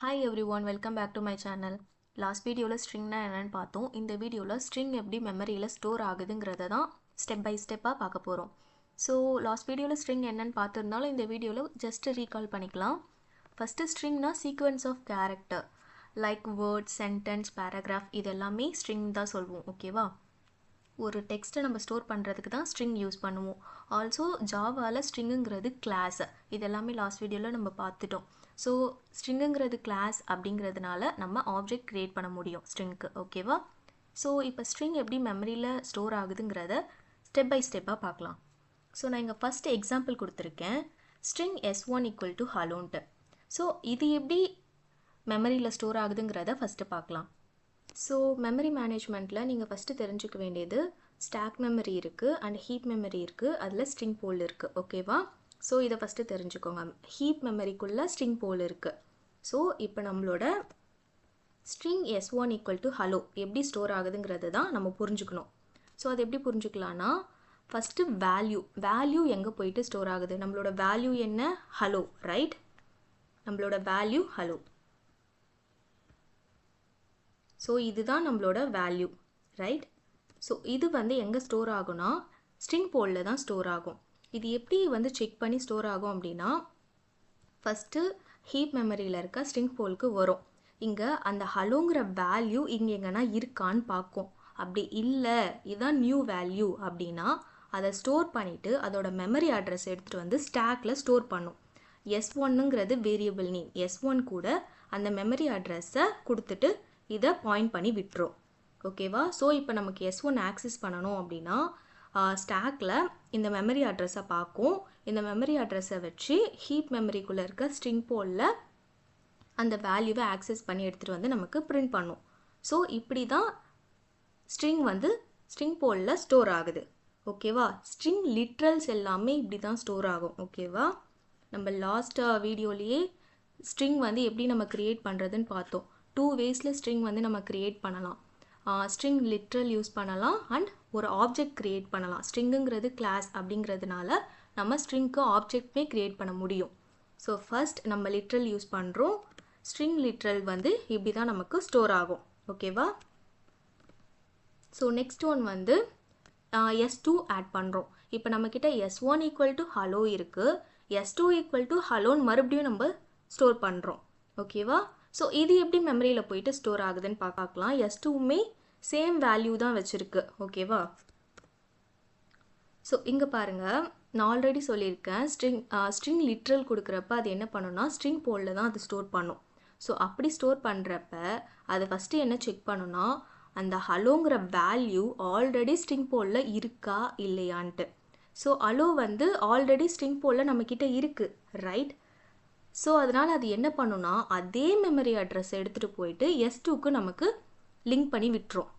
Hi everyone, welcome back to my channel. Last வீடியோவில் ஸ்ட்ரிங்னா என்னென்னு பார்த்தோம். இந்த வீடியோவில் ஸ்ட்ரிங் எப்படி மெமரியில் ஸ்டோர் ஆகுதுங்கிறத தான் ஸ்டெப் பை ஸ்டெப்பாக பார்க்க போகிறோம். ஸோ லாஸ்ட் வீடியோவில் ஸ்ட்ரிங் என்னென்னு பார்த்துருந்தாலும் இந்த வீடியோவில் ஜஸ்ட் ரீகால் பண்ணிக்கலாம். ஃபஸ்ட்டு ஸ்ட்ரிங்னா sequence of character like word, sentence, paragraph இது எல்லாமே ஸ்ட்ரிங் தான் சொல்லுவோம். ஓகேவா? ஒரு டெக்ஸ்ட்டை நம்ம ஸ்டோர் பண்ணுறதுக்கு தான் ஸ்ட்ரிங் யூஸ் பண்ணுவோம். ஆல்சோ ஜாவாவில் ஸ்ட்ரிங்குங்கிறது கிளாஸ், இது எல்லாமே லாஸ்ட் வீடியோவில் நம்ம பார்த்துட்டோம். ஸோ ஸ்ட்ரிங்குங்கிறது கிளாஸ் அப்படிங்கிறதுனால நம்ம ஆப்ஜெக்ட் க்ரியேட் பண்ண முடியும் ஸ்ட்ரிங்க்கு. ஓகேவா? ஸோ இப்போ ஸ்ட்ரிங் எப்படி மெமரியில் ஸ்டோர் ஆகுதுங்கிறத ஸ்டெப் பை ஸ்டெப்பாக பார்க்கலாம். ஸோ நான் இங்கே ஃபஸ்ட்டு எக்ஸாம்பிள் கொடுத்துருக்கேன், ஸ்ட்ரிங் S1 ஈக்குவல் டு ஹலோன்ட்டு. ஸோ இது எப்படி மெமரியில் ஸ்டோர் ஆகுதுங்கிறத ஃபஸ்ட்டு பார்க்கலாம். ஸோ மெமரி மேனேஜ்மெண்ட்டில் நீங்கள் ஃபஸ்ட்டு தெரிஞ்சுக்க வேண்டியது ஸ்டாக் மெமரி இருக்குது அண்ட் ஹீப் மெமரி இருக்குது, அதில் ஸ்ட்ரிங் போல் இருக்குது. ஓகேவா? ஸோ இதை ஃபஸ்ட்டு தெரிஞ்சுக்கோங்க. ஹீப் மெமரிக்குள்ளே ஸ்ட்ரிங் போல் இருக்குது. ஸோ இப்போ நம்மளோட string S1 equal to hello எப்படி ஸ்டோர் ஆகுதுங்கிறது தான் நம்ம புரிஞ்சுக்கணும். ஸோ அது எப்படி புரிஞ்சுக்கலான்னா, ஃபஸ்ட்டு வேல்யூ எங்கே போயிட்டு ஸ்டோர் ஆகுது? நம்மளோட வேல்யூ என்ன? Hello, right? நம்மளோட வேல்யூ ஹலோ. ஸோ இதுதான் நம்மளோட வேல்யூ, ரைட்? ஸோ இது எங்கே ஸ்டோர் ஆகும்னா ஸ்ட்ரிங் போலில் தான் ஸ்டோர் ஆகும். இது எப்படி செக் பண்ணி ஸ்டோர் ஆகும் அப்படின்னா, ஃபஸ்ட்டு ஹீப் மெமரியில் இருக்க ஸ்ட்ரிங் போலுக்கு வரும். இங்கே அந்த ஹலோங்கிற வேல்யூ இங்கே எங்கன்னா இருக்கான்னு பார்க்கும். அப்படி இல்லை, இதுதான் நியூ வேல்யூ அப்படின்னா அதை ஸ்டோர் பண்ணிவிட்டு அதோட மெமரி அட்ரஸ் எடுத்துகிட்டு ஸ்டாக்கில் ஸ்டோர் பண்ணும். S1ங்கிறது வேரியபிள் நேம். S1 கூட அந்த மெமரி அட்ரஸை கொடுத்துட்டு இதை பாயிண்ட் பண்ணி விட்டுரும். ஓகேவா? ஸோ இப்போ நமக்கு S1 ஆக்சஸ் பண்ணணும் அப்படின்னா ஸ்டாக்கில் இந்த மெமரி அட்ரஸை பார்க்கும். இந்த மெமரி அட்ரஸை வச்சு ஹீப் மெமரிக்குள்ளே இருக்க ஸ்ட்ரிங் போலில் அந்த வேல்யூவை ஆக்சஸ் பண்ணி எடுத்துகிட்டு நமக்கு பிரிண்ட் பண்ணும். ஸோ இப்படி தான் ஸ்ட்ரிங் போலில் ஸ்டோர் ஆகுது. ஓகேவா? ஸ்ட்ரிங் லிட்ரல்ஸ் எல்லாமே இப்படி தான் ஸ்டோர் ஆகும். ஓகேவா? நம்ம லாஸ்ட் வீடியோலேயே ஸ்ட்ரிங் எப்படி நம்ம க்ரியேட் பண்ணுறதுன்னு பார்த்தோம். 2 வேஸில் ஸ்ட்ரிங் நம்ம க்ரியேட் பண்ணலாம். ஸ்ட்ரிங் லிட்ரல் யூஸ் பண்ணலாம் அண்ட் ஒரு ஆப்ஜெக்ட் க்ரியேட் பண்ணலாம். ஸ்ட்ரிங்குங்கிறது கிளாஸ் அப்படிங்கிறதுனால நம்ம ஸ்ட்ரிங்க்கு ஆப்ஜெக்ட்மே க்ரியேட் பண்ண முடியும். ஸோ ஃபர்ஸ்ட் நம்ம லிட்ரல் யூஸ் பண்ணுறோம். ஸ்ட்ரிங் லிட்ரல் இப்படி தான் நமக்கு ஸ்டோர் ஆகும். ஓகேவா? So next one S2 add பண்ணுறோம். இப்போ நம்மக்கிட்ட S1 ஈக்குவல் டு ஹலோ இருக்குது, S2 ஈக்குவல் டு ஹலோன்னு மறுபடியும் நம்ம ஸ்டோர் பண்ணுறோம். ஓகேவா? ஸோ இது எப்படி மெமரியில் போயிட்டு ஸ்டோர் ஆகுதுன்னு பார்க்கலாம். S2மே சேம் வேல்யூ தான் வச்சுருக்கு. ஓகேவா? ஸோ இங்கே பாருங்கள், நான் ஆல்ரெடி சொல்லியிருக்கேன், ஸ்ட்ரிங் லிட்ரல் கொடுக்குறப்ப அது என்ன பண்ணுன்னா ஸ்ட்ரிங் போலில் தான் அது ஸ்டோர் பண்ணும். ஸோ அப்படி ஸ்டோர் பண்ணுறப்ப அது ஃபஸ்ட்டு என்ன செக் பண்ணுன்னா, அந்த ஹலோங்கிற வேல்யூ ஆல்ரெடி ஸ்ட்ரிங் போலில் இருக்கா இல்லையான்ட்டு. ஸோ ஹலோ ஆல்ரெடி ஸ்ட்ரிங் போலில் நம்மக்கிட்ட இருக்குது, ரைட்? ஸோ அதனால் அது என்ன பண்ணுன்னா அதே மெமரி அட்ரஸ் எடுத்துகிட்டு போயிட்டு S2க்கு நமக்கு லிங்க் பண்ணி விட்டுரும்.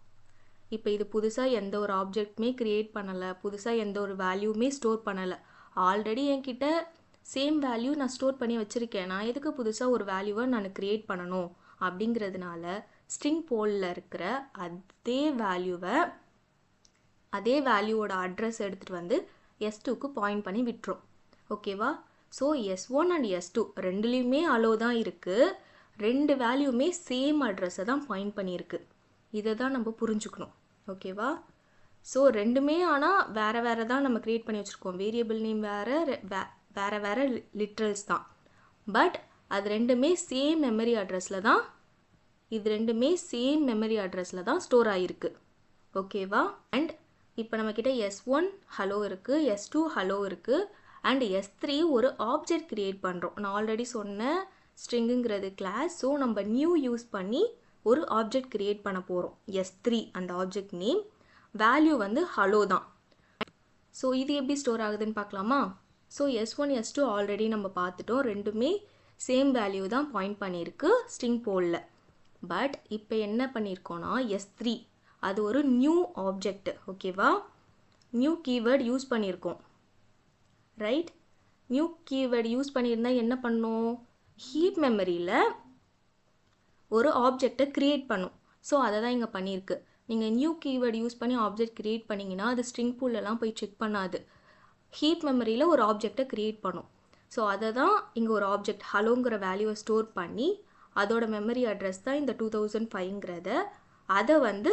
இப்போ இது புதுசாக எந்த ஒரு ஆப்ஜெக்ட்மே க்ரியேட் பண்ணலை, புதுசாக எந்த ஒரு வேல்யூமே ஸ்டோர் பண்ணலை. ஆல்ரெடி என்கிட்ட சேம் வேல்யூ நான் ஸ்டோர் பண்ணி வச்சுருக்கேன். நான் எதுக்கு புதுசாக ஒரு வேல்யூவை நான் க்ரியேட் பண்ணணும்? அப்படிங்கிறதுனால ஸ்ட்ரிங் போலில் இருக்கிற அதே வேல்யூவோட அட்ரஸ் எடுத்துகிட்டு S2க்கு பாயிண்ட் பண்ணி விட்டுரும். ஓகேவா? ஸோ S1 அண்ட் S2 ரெண்டுலேயுமே அலோ தான் இருக்குது. ரெண்டு வேல்யூமே சேம் அட்ரஸை தான் பாயிண்ட் பண்ணியிருக்கு. இதை தான் நம்ம புரிஞ்சுக்கணும். ஓகேவா? ஸோ ரெண்டுமே ஆனால் வேறு தான் நம்ம க்ரியேட் பண்ணி வச்சுருக்கோம். வேரியபிள் நேம் வேறு லிட்ரல்ஸ் தான். பட் அது ரெண்டுமே சேம் மெமரி அட்ரஸில் தான் ஸ்டோர் ஆகிருக்கு. ஓகேவா? அண்ட் இப்போ நம்மக்கிட்ட S1 ஹலோ இருக்குது, S2 ஹலோ இருக்குது அண்ட் S3 ஒரு ஆப்ஜெக்ட் க்ரியேட் பண்ணுறோம். நான் ஆல்ரெடி சொன்னேன், ஸ்ட்ரிங்குங்கிறது கிளாஸ். ஸோ நம்ம நியூ யூஸ் பண்ணி ஒரு ஆப்ஜெக்ட் க்ரியேட் பண்ண போகிறோம். S3 அந்த ஆப்ஜெக்ட் நேம், வேல்யூ ஹலோ தான். ஸோ இது எப்படி ஸ்டோர் ஆகுதுன்னு பார்க்கலாமா? ஸோ S1 S2 ஆல்ரெடி நம்ம பார்த்துட்டோம், ரெண்டுமே சேம் வேல்யூ தான் பாயிண்ட் பண்ணியிருக்கு ஸ்ட்ரிங் போலில். பட் இப்போ என்ன பண்ணியிருக்கோன்னா S3 அது ஒரு நியூ ஆப்ஜெக்ட். ஓகேவா? நியூ கீவேர்ட் யூஸ் பண்ணியிருக்கோம், ரைட்? நியூ கீவேர்டு யூஸ் பண்ணியிருந்தால் என்ன பண்ணும்? ஹீப் மெமரியில் ஒரு ஆப்ஜெக்டை க்ரியேட் பண்ணும். ஸோ அதை தான் இங்கே பண்ணியிருக்கு. நீங்கள் நியூ கீவேர்டு யூஸ் பண்ணி ஆப்ஜெக்ட் க்ரியேட் பண்ணிங்கன்னா அது ஸ்ட்ரிங் பூலெலாம் போய் செக் பண்ணாது. ஹீப் மெமரியில் ஒரு ஆப்ஜெக்டை க்ரியேட் பண்ணும். ஸோ அதை தான் இங்கே ஒரு ஆப்ஜெக்ட் ஹலோங்கிற வேல்யூவை ஸ்டோர் பண்ணி அதோட மெமரி அட்ரஸ் தான் இந்த 2005ங்கிறத அதை வந்து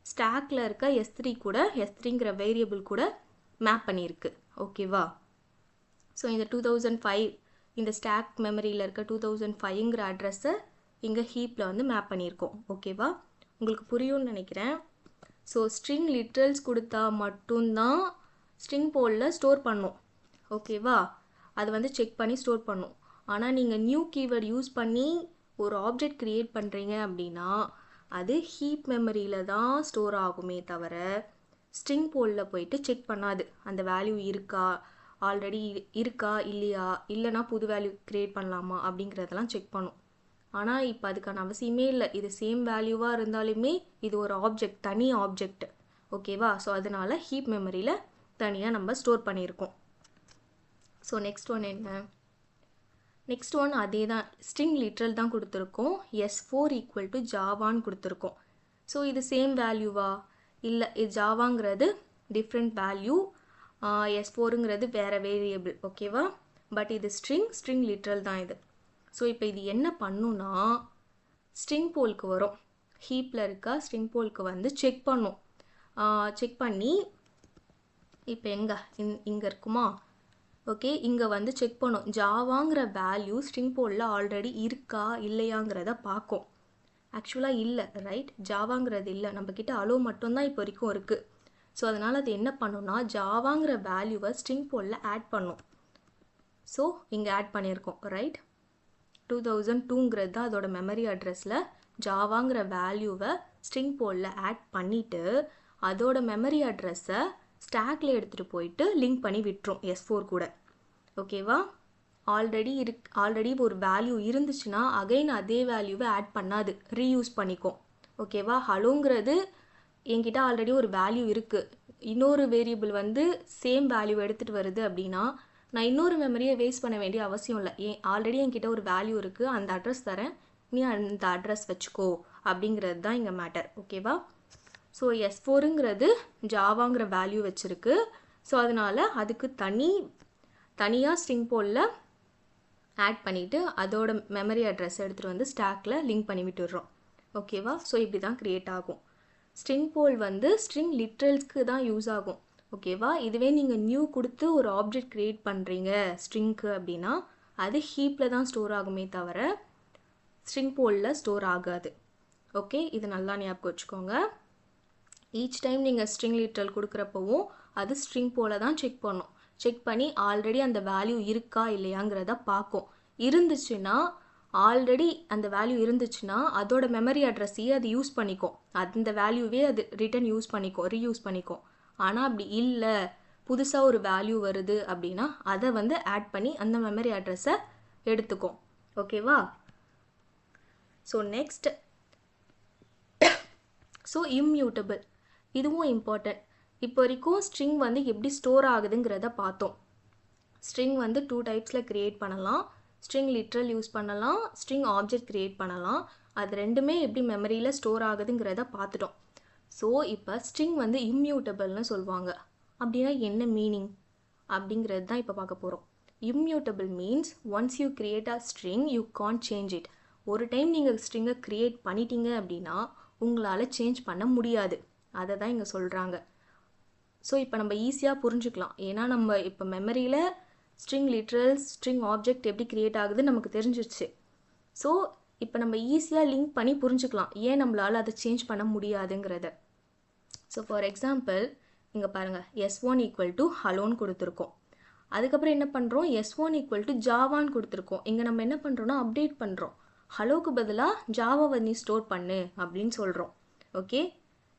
ஸ்டாக்ல இருக்க S3 கூட S3ங்கிற வேரியபிள் கூட மேப் பண்ணியிருக்கு. ஓகேவா? ஸோ இந்த 2005 இந்த ஸ்டாக் மெமரியில் இருக்க 2005ங்கிற அட்ரஸை இங்கே ஹீப்பில் வந்து மேப் பண்ணியிருக்கோம். ஓகேவா? உங்களுக்கு புரியும்னு நினைக்கிறேன். ஸோ ஸ்ட்ரிங் லிட்ரல்ஸ் கொடுத்தா மட்டும்தான் ஸ்ட்ரிங் போலில் ஸ்டோர் பண்ணும். ஓகேவா? அது வந்து செக் பண்ணி ஸ்டோர் பண்ணும். ஆனால் நீங்கள் நியூ கீவேர்ட் யூஸ் பண்ணி ஒரு ஆப்ஜெக்ட் க்ரியேட் பண்ணுறீங்க அப்படின்னா அது ஹீப் மெமரியில் தான் ஸ்டோர் ஆகுமே தவிர ஸ்ட்ரிங் போலில் போயிட்டு செக் பண்ணாது. அந்த வேல்யூ இருக்கா, ஆல்ரெடி இருக்கா இல்லையா, இல்லைனா புது வேல்யூ க்ரியேட் பண்ணலாமா அப்படிங்கிறதெல்லாம் செக் பண்ணும். ஆனால் இப்போ அதுக்கான அவசியமே இல்லை. இது சேம் வேல்யூவாக இருந்தாலுமே இது ஒரு ஆப்ஜெக்ட், தனி ஆப்ஜெக்ட். ஓகேவா? ஸோ அதனால் ஹீப் மெமரியில் தனியாக நம்ம ஸ்டோர் பண்ணியிருக்கோம். ஸோ நெக்ஸ்ட் ஒன் என்ன? நெக்ஸ்ட் ஒன் அதே தான், ஸ்ட்ரிங் லிட்ரல் தான் கொடுத்துருக்கோம். S4 ஈக்குவல் டு ஜாவான்னு கொடுத்துருக்கோம். ஸோ இது சேம் வேல்யூவா? இல்லை, இது ஜாவாங்கிறது டிஃப்ரெண்ட் வேல்யூ, S4ங்கிறது வேறு வேரியபிள். ஓகேவா? பட் இது ஸ்ட்ரிங் லிட்ரல் தான் இது. ஸோ இப்போ இது என்ன பண்ணுன்னா ஸ்ட்ரிங் போலுக்கு வரும். ஹீப்பில் இருக்கா ஸ்ட்ரிங் போலுக்கு வந்து செக் பண்ணும். செக் பண்ணி இப்போ இங்கே இருக்குமா? ஓகே, இங்கே வந்து செக் பண்ணும். ஜாவாங்கிற வேல்யூ ஸ்ட்ரிங் போலில் ஆல்ரெடி இருக்கா இல்லையாங்கிறத பார்க்கும். ஆக்சுவலாக இல்லை, ரைட்? ஜாவாங்கிறது இல்லை, நம்மக்கிட்ட அலோ மட்டும்தான் இப்போ வரைக்கும் இருக்குது. ஸோ அதனால் அது என்ன பண்ணுன்னா ஜாவாங்கிற வேல்யூவை ஸ்ட்ரிங் போலில் ஆட் பண்ணும். ஸோ இங்கே ஆட் பண்ணியிருக்கோம், ரைட்? 2002ங்கிறது தான் அதோட மெமரி அட்ரஸில் ஜாவாங்கிற வேல்யூவை ஸ்ட்ரிங் போலில் ஆட் பண்ணிவிட்டு அதோட மெமரி அட்ரஸை ஸ்டாக்ல எடுத்துகிட்டு போயிட்டு லிங்க் பண்ணி விட்டுரும் S4 கூட. ஓகேவா? ஆல்ரெடி ஒரு வேல்யூ இருந்துச்சுன்னா அகைன் அதே வேல்யூவை ஆட் பண்ணாது, ரீயூஸ் பண்ணிக்கும். ஓகேவா? ஹலோங்கிறது என்கிட்ட ஆல்ரெடி ஒரு வேல்யூ இருக்குது, இன்னொரு வேரியபிள் வந்து சேம் வேல்யூ எடுத்துகிட்டு வருது அப்படின்னா நான் இன்னொரு மெமரியை வேஸ்ட் பண்ண வேண்டிய அவசியம் இல்லை. ஆல்ரெடி என்கிட்ட ஒரு வேல்யூ இருக்குது, அந்த அட்ரஸ் தரேன், நீ அந்த அட்ரஸ் வச்சுக்கோ அப்படிங்கிறது தான் இங்கே மேட்டர். ஓகேவா? ஸோ S4ங்கிறது ஜாவாங்கிற வேல்யூ வச்சுருக்கு. ஸோ அதனால் அதுக்கு தனியாக ஸ்ட்ரிங் போலில் ஆட் பண்ணிவிட்டு அதோட மெமரி அட்ரஸ் எடுத்துகிட்டு வந்து ஸ்டாக்கில் லிங்க் பண்ணி விட்டுடுறோம். ஓகேவா? ஸோ இப்படி தான் க்ரியேட் ஆகும். ஸ்ட்ரிங் போல் வந்து ஸ்ட்ரிங் லிட்ரல்ஸ்க்கு தான் யூஸ் ஆகும். ஓகேவா? இதுவே நீங்கள் நியூ கொடுத்து ஒரு ஆப்ஜெக்ட் க்ரியேட் பண்ணுறீங்க ஸ்ட்ரிங்க்கு அப்படின்னா அது ஹீப்பில் தான் ஸ்டோர் ஆகுமே தவிர ஸ்ட்ரிங் போலில் ஸ்டோர் ஆகாது. ஓகே, இது நல்லா ஞாபகம் வச்சுக்கோங்க. ஈச் டைம் நீங்கள் ஸ்ட்ரிங் லிட்ரல் கொடுக்குறப்பவும் அது ஸ்ட்ரிங் போல தான் செக் பண்ணும். செக் பண்ணி ஆல்ரெடி அந்த வேல்யூ இருக்கா இல்லையாங்கிறத பார்க்கும். இருந்துச்சுன்னா ஆல்ரெடி அந்த வேல்யூ இருந்துச்சுன்னா அதோட மெமரி அட்ரஸையே அது யூஸ் பண்ணிக்கும், அந்த வேல்யூவே அது ரீயூஸ் பண்ணிக்கும். ஆனால் அப்படி இல்லை, புதுசாக ஒரு வேல்யூ வருது அப்படின்னா அதை வந்து ஆட் பண்ணி அந்த மெமரி அட்ரஸை எடுத்துக்கும். ஓகேவா? ஸோ நெக்ஸ்ட், ஸோ இம்யூட்டபிள், இதுவும் இம்பார்ட்டன்ட். இப்போ வரைக்கும் ஸ்ட்ரிங் வந்து எப்படி ஸ்டோர் ஆகுதுங்கிறத பார்த்தோம். ஸ்ட்ரிங் வந்து 2 டைப்ஸில் க்ரியேட் பண்ணலாம். ஸ்ட்ரிங் லிட்ரல் யூஸ் பண்ணலாம், ஸ்ட்ரிங் ஆப்ஜெக்ட் க்ரியேட் பண்ணலாம். அது ரெண்டுமே எப்படி மெமரியில் ஸ்டோர் ஆகுதுங்கிறத பார்த்துட்டோம். ஸோ இப்போ ஸ்ட்ரிங் வந்து இம்யூட்டபிள்னு சொல்லுவாங்க. அப்படின்னா என்ன மீனிங் அப்படிங்கிறது தான் இப்போ பார்க்க போகிறோம். Immutable means once you create a string you can't change it. ஒரு டைம் நீங்கள் ஸ்ட்ரிங்கை க்ரியேட் பண்ணிட்டீங்க அப்படின்னா உங்களால் சேஞ்ச் பண்ண முடியாது. அதை தான் இங்கே சொல்கிறாங்க. ஸோ இப்போ நம்ம ஈஸியாக புரிஞ்சுக்கலாம். ஏன்னா நம்ம இப்போ மெமரியில் ஸ்ட்ரிங் லிட்ரல்ஸ் ஸ்ட்ரிங் ஆப்ஜெக்ட் எப்படி க்ரியேட் ஆகுதுன்னு நமக்கு தெரிஞ்சிருச்சு. ஸோ இப்போ நம்ம ஈஸியாக லிங்க் பண்ணி புரிஞ்சுக்கலாம் ஏன் நம்மளால் அதை சேஞ்ச் பண்ண முடியாதுங்கிறத. ஸோ ஃபார் எக்ஸாம்பிள் இங்கே பாருங்கள், S1 ஈக்குவல் டு ஹலோன்னு கொடுத்துருக்கோம். அதுக்கப்புறம் என்ன பண்ணுறோம், S1 ஈக்குவல் டு ஜாவான்னு கொடுத்துருக்கோம். இங்கே நம்ம என்ன பண்ணுறோன்னா அப்டேட் பண்ணுறோம். ஹலோக்கு பதிலாக ஜாவாவை நீ ஸ்டோர் பண்ணு அப்படின்னு சொல்கிறோம். Okay,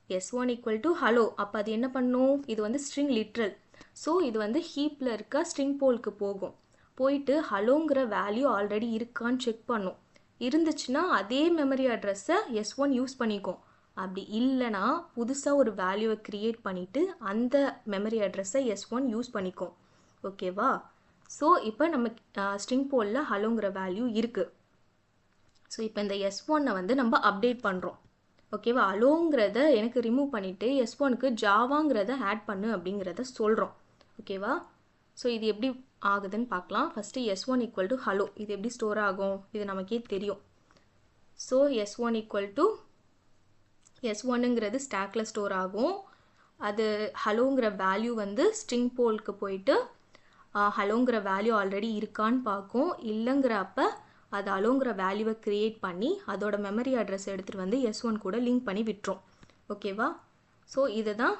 S1 equal to hello. அப்போ அது என்ன பண்ணும், இது வந்து ஸ்ட்ரிங் லிட்ரல். ஸோ இது வந்து ஹீப்பில் இருக்க ஸ்ட்ரிங் போலுக்கு போயிட்டு ஹலோங்கிற வேல்யூ ஆல்ரெடி இருக்கான்னு செக் பண்ணும். இருந்துச்சுன்னா அதே மெமரி அட்ரஸை S1 யூஸ் பண்ணிக்கும். அப்படி இல்லைனா புதுசாக ஒரு வேல்யூவை க்ரியேட் பண்ணிவிட்டு அந்த மெமரி அட்ரஸை S1 யூஸ் பண்ணிக்கும். ஓகேவா? ஸோ இப்போ நம்ம ஸ்ட்ரிங் போலில் ஹலோங்கிற வேல்யூ இருக்குது. ஸோ இப்போ இந்த S1 வந்து நம்ம அப்டேட் பண்ணுறோம். ஓகேவா? ஹலோங்கிறத எனக்கு ரிமூவ் பண்ணிவிட்டு S1க்கு ஜாவாங்கிறத ஆட் பண்ணு அப்படிங்கிறத சொல்கிறோம். ஓகேவா? ஸோ இது எப்படி ஆகுதுன்னு பார்க்கலாம். First S1 equal to hello, இது எப்படி ஸ்டோர் ஆகும், இது நமக்கே தெரியும். ஸோ s1 ஈக்குவல் டு s1ங்கிறது ஸ்டாக்கில் ஸ்டோர் ஆகும். அது ஹலோங்கிற வேல்யூ வந்து ஸ்ட்ரிங் போலுக்கு போயிட்டு ஹலோங்கிற வேல்யூ ஆல்ரெடி இருக்கான்னு பார்க்கும். இல்லைங்கிறப்ப அது ஹலோங்கிற வேல்யூவை க்ரியேட் பண்ணி அதோட மெமரி அட்ரஸ் எடுத்துகிட்டு வந்து s1 கூட லிங்க் பண்ணி விட்டுரும். ஓகேவா? ஸோ இதுதான்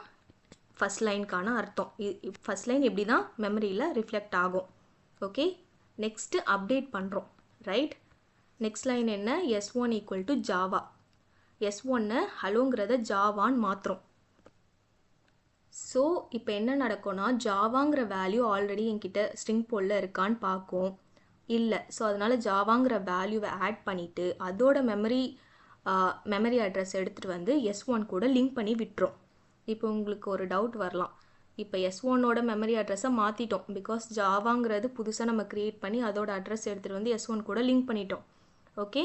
ஃபஸ்ட் லைனுக்கான அர்த்தம். ஃபஸ்ட் லைன் இப்படி தான் மெமரியில் ரிஃப்ளெக்ட் ஆகும். ஓகே, நெக்ஸ்ட்டு அப்டேட் பண்ணுறோம், ரைட்? நெக்ஸ்ட் லைன் என்ன? s1 equal to Java. s1 ஹலோங்கிறத ஜாவான்னு மாற்றுறோம். ஸோ இப்போ என்ன நடக்கும்னா, ஜாவாங்கிற வேல்யூ ஆல்ரெடி என்கிட்ட ஸ்ட்ரிங் போலில் இருக்கான்னு பார்க்கும். இல்லை, ஸோ அதனால் ஜாவாங்கிற வேல்யூவை ஆட் பண்ணிவிட்டு அதோட மெமரி அட்ரஸ் எடுத்துகிட்டு வந்து s1 கூட லிங்க் பண்ணி விட்டுரும். இப்போ உங்களுக்கு ஒரு டவுட் வரலாம், இப்போ s1ஓட மெமரி அட்ரஸை மாற்றிட்டோம், பிகாஸ் ஜாவாங்கிறது புதுசாக நம்ம க்ரியேட் பண்ணி அதோட அட்ரஸ் எடுத்துகிட்டு வந்து s1 கூட லிங்க் பண்ணிட்டோம். ஓகே,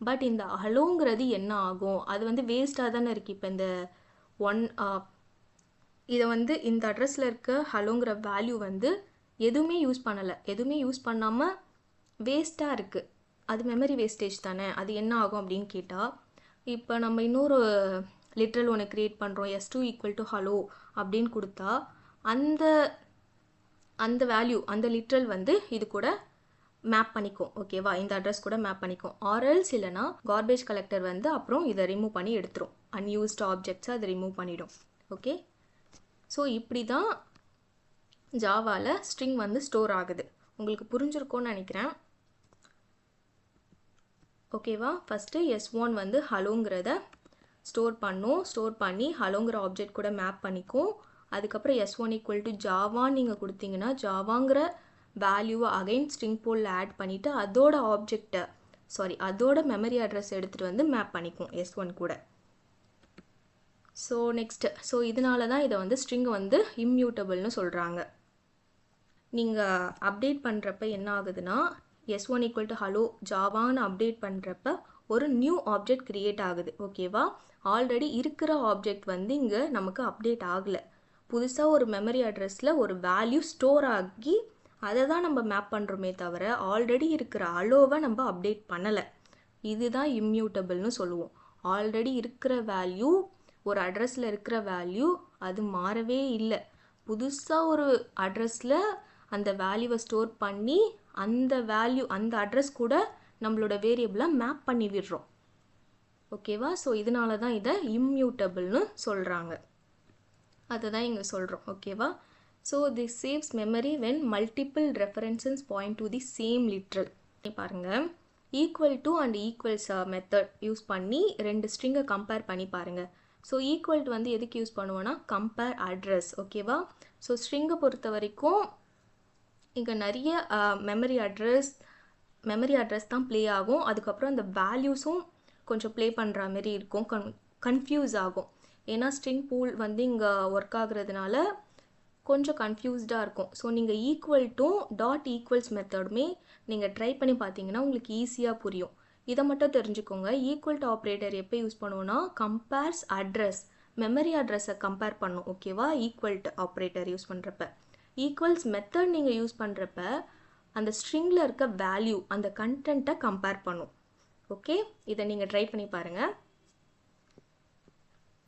பட் இந்த ஹலோங்கிறது என்ன ஆகும்? அது வந்து வேஸ்ட்டாக தானே இருக்குது. இப்போ இந்த இதை வந்து இந்த அட்ரஸில் இருக்க ஹலோங்கிற வேல்யூ வந்து எதுவுமே யூஸ் பண்ணலை, எதுவுமே யூஸ் பண்ணாமல் வேஸ்ட்டாக இருக்குது. அது மெமரி வேஸ்டேஜ் தானே. அது என்ன ஆகும் அப்படின்னு கேட்டால், இப்போ நம்ம இன்னொரு லிட்ரல் ஒன்று க்ரியேட் பண்ணுறோம், s2 ஈக்குவல் டு ஹலோ அப்படின்னு கொடுத்தா அந்த வேல்யூ, அந்த லிட்ரல் வந்து இது கூட மேப் பண்ணிக்கும். ஓகேவா? இந்த அட்ரஸ் கூட மேப் பண்ணிக்கும். ஆர்எல்ஸ் இல்லைனா கார்பேஜ் கலெக்டர் வந்து அப்புறம் இதை ரிமூவ் பண்ணி எடுத்துரும். அன்யூஸ்டு ஆப்ஜெக்ட்ஸை அதை ரிமூவ் பண்ணிடும். ஓகே, ஸோ இப்படி தான் ஜாவாவில் ஸ்ட்ரிங் வந்து ஸ்டோர் ஆகுது. உங்களுக்கு புரிஞ்சிருக்கும்னு நினைக்கிறேன். ஓகேவா? ஃபஸ்ட்டு s1 வந்து ஹலோங்கிறத ஸ்டோர் பண்ணி ஹலோங்கிற ஆப்ஜெக்ட் கூட மேப் பண்ணிக்கும். அதுக்கப்புறம் s1 ஈக்குவல் டு ஜாவான்னு நீங்கள் கொடுத்தீங்கன்னா ஜாவாங்கிற வேல்யூவை அகைன் ஸ்ட்ரிங் போலில் ஆட் பண்ணிவிட்டு அதோட மெமரி அட்ரஸ் எடுத்துகிட்டு வந்து மேப் பண்ணிக்கும் s1 கூட. ஸோ நெக்ஸ்ட்டு, இதனால தான் இதை வந்து ஸ்ட்ரிங்கை வந்து இம்மியூட்டபிள்னு சொல்கிறாங்க. நீங்கள் அப்டேட் பண்ணுறப்ப என்ன ஆகுதுன்னா, s1 ஈக்குவல் டு ஹலோ ஜாவான்னு அப்டேட் பண்ணுறப்ப ஒரு நியூ ஆப்ஜெக்ட் க்ரியேட் ஆகுது. ஓகேவா? ஆல்ரெடி இருக்கிற ஆப்ஜெக்ட் வந்து இங்கே நமக்கு அப்டேட் ஆகலை. புதுசாக ஒரு மெமரி அட்ரஸில் ஒரு வேல்யூ ஸ்டோர் ஆகி அதை தான் நம்ம மேப் பண்ணுறோமே தவிர ஆல்ரெடி இருக்கிற ஹலோவை நம்ம அப்டேட் பண்ணலை. இதுதான் இம்மியூட்டபிள்னு சொல்லுவோம். ஆல்ரெடி இருக்கிற வேல்யூ, ஒரு அட்ரஸில் இருக்கிற வேல்யூ அது மாறவே இல்லை. புதுசாக ஒரு அட்ரஸில் அந்த வேல்யூவை ஸ்டோர் பண்ணி அந்த அட்ரஸ் கூட நம்மளோட வேரியபிளாக மேப் பண்ணி விடுறோம். ஓகேவா? ஸோ இதனால தான் இதை இம்மியூட்டபிள்னு சொல்கிறாங்க. அதை தான் இங்கே சொல்கிறோம். ஓகேவா? So this saves memory when multiple references point to the same literal. பாருங்கள், equal to and equals method use பண்ணி ரெண்டு ஸ்ட்ரிங்கை கம்பேர் பண்ணி பாருங்கள். ஸோ ஈக்குவல் டு வந்து எதுக்கு யூஸ் பண்ணுவோன்னா கம்பேர் அட்ரஸ். ஓகேவா? ஸோ ஸ்ட்ரிங்கை பொறுத்த வரைக்கும் இங்கே நிறைய மெமரி அட்ரஸ் தான் ப்ளே ஆகும். அதுக்கப்புறம் அந்த வேல்யூஸும் கொஞ்சம் ப்ளே பண்ணுற மாதிரி இருக்கும், கன்ஃபியூஸ் ஆகும். ஏன்னா ஸ்ட்ரிங் பூல் வந்து இங்கே ஒர்க் ஆகுறதுனால கொஞ்சம் கன்ஃபியூஸ்டாக இருக்கும். ஸோ நீங்கள் ஈக்குவல் டு டாட் ஈக்குவல்ஸ் மெத்தடுமே நீங்கள் ட்ரை பண்ணி பார்த்தீங்கன்னா உங்களுக்கு ஈஸியாக புரியும். இதை மட்டும் தெரிஞ்சுக்கோங்க. ஈக்குவல் டு ஆப்ரேட்டர் எப்போ யூஸ் பண்ணுவோன்னா கம்பேர்ஸ் அட்ரஸ், மெமரி அட்ரஸை கம்பேர் பண்ணும். ஓகேவா? ஈக்குவல் டு ஆப்ரேட்டர் யூஸ் பண்ணுறப்ப. ஈக்குவல்ஸ் மெத்தட் நீங்கள் யூஸ் பண்ணுறப்ப அந்த ஸ்ட்ரிங்கில் இருக்க வேல்யூ, அந்த கண்டென்ட்டை கம்பேர் பண்ணும். ஓகே, இதை நீங்கள் ட்ரை பண்ணி பாருங்கள்.